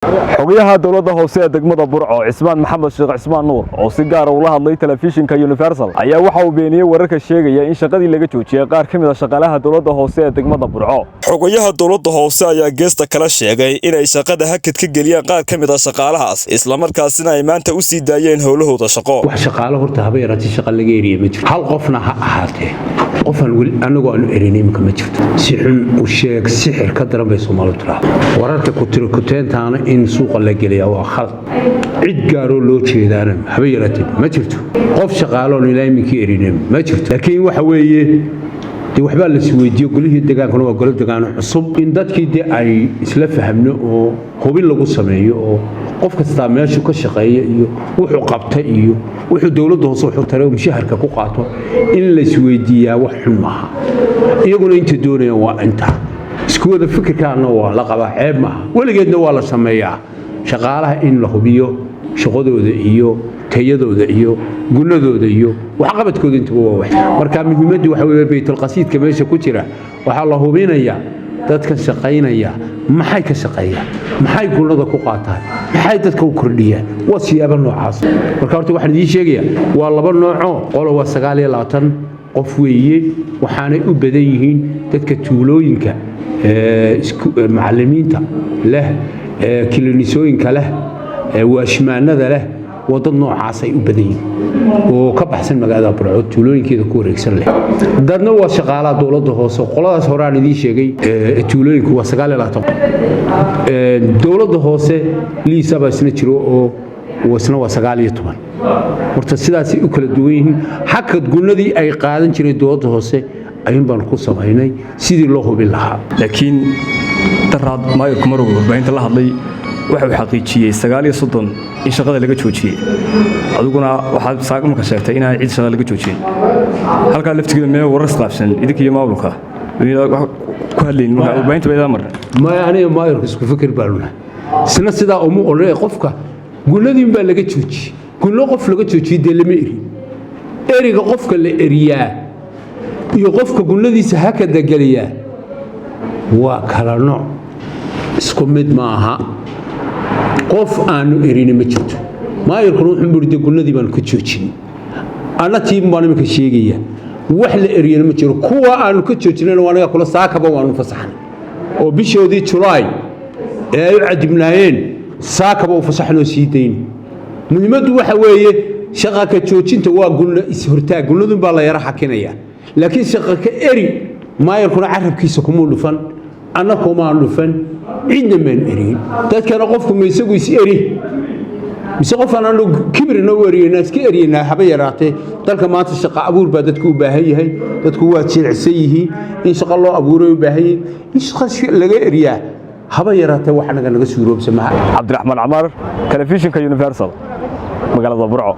xogayaha dawladda hoose ee degmada Burco Cismaan Maxamed Sheekh Cismaan Nuur oo si gaar ah ula hadlay telefishinka Universal ayaa waxa uu beeniyay wararka sheegaya in shaqadii laga joojiyay qaar ka mid ah shaqaalaha dawladda hoose ee degmada Burco. xogayaha dawladda hoose ayaa geesta kala sheegay in ay shaqada hakad ka geliyeen qaar ka mid ah shaqaalahaas isla markaasina ay maanta u sii daayeen howlahooda shaqo. wax shaqaale horta haba yaraatay shaqa laga eriyay ma jirto hal qofna ha ahaatee qofan wali anagu aan erinay ma jirto si xun u sheeg sixir ka daran bay Soomaalidu tiraahdo wararka ku tiro ku teentaana in suuqa la geliya waa khalad cid gaaro loo jeedaan haba yaraatay ma jirto qof shaqaale oo ilaahay minki erinay ma jirto laakiin waxa weeye waxba la isweydiyo golihii deegaankana waa golo deegaan cusub in dadkii ay isla fahamno oo hubin lagu sameeyo oo qof kasta meeshu ka shaqeeyo iyo wuxuu qabtay iyo wuxuu dawladda hoose wuxuu taray mushaharka ku qaato in la isweydiiyaa wax xun maaha iyaguna inta doonayaan waa inta isku wada fikirkaana waa la qabaa ceeb maaha weligeedna waa la sameeyaa shaqaalaha in la hubiyo shaqadooda iyo tayadooda iyo gunadooda iyo waxqabadkooda intuba waa wax marka muhiimaddu waxa weeye baytul qasiidka meesha ku jira waxa la hubinayaa dadka shaqaynaya maxay ka shaqeeyaan maxay gunada ku qaataan maxay dadka u kordhiyaan waa siyaabo noocaas marka horta waxaan idin sheegayaa waa laba nooc qolo waa 29 qof weeye waxaanay u badan yihiin dadka tuulooyinka macallimiinta leh kilinisooyinka leh waashmaanada leh wadad noocaas ay u badan yihiin oo ka baxsan magaalada Burco tuulooyinkeeda ku wareegsan leh dadna waa shaqaalaha dawladda hoose qoladaas hore aan idin sheegay tuulooyinku waa 29 dawladda hoose liisaba isna jiro oo wasna waa 19 horta sidaas u kala duwan yihiin hakad gunadii ay qaadan jireen dawladda hoose ayaan baan ku sameeynay sidii loo hubin lahaa laakiin daraad maayirku maruu warbaahinta la hadlay waxa uu xaqiijiyay 39 in shaqada laga joojiyay adiguna waxaad saaqamka sheegtay in ay cid shaqada laga joojiyay halka laftigeeda meel warar qaabsan idinka iyo maamulka ku hadleen marka warbaahinta bayda mar ma aniga maayirku isku fikir baaluna sina sida umu olay qofka gunadin baa laga joojiyay gunno qof laga joojiyay lama eriga qofka la eriyaa iyo qofka gunadiisa hakada galiya waa kala nooc isku mid maaha qof aanu erina ma jirto maayirku wuxuu burday gunadii baan ka joojin ana tiim baan imika sheegaya wax la eriyana ma jiro kuwa aanu ka joojinayna waanaga kula saakaba waanu fasaxnay oo bishoodii July ee ay cadibnaayeen saakaba u fasaxnoo sii deyn muhiimadu waxa weeye shaqa ka joojinta waa gunna is hortaag gunnadu baa la yara xakinaya laakiin shaqa ka eri maayirku carabkiisa kuma dhufan ana kuma dhufan cidna man erin dadkana qofku ma isagu is eri mise qof aan kibrina wariyana iska eriyana haba yaraatee dalka maanta shaqa abuur baa dadku u baahan yahay dadku waa jilicsan yihiin in shaqa loo abuuro u baahan yahay in shaqa laga eriyaa haba yaraatee waxa naga suuroobsamaha Cabdiraxmaan Camaar telefishinka Universal magaalada Burco.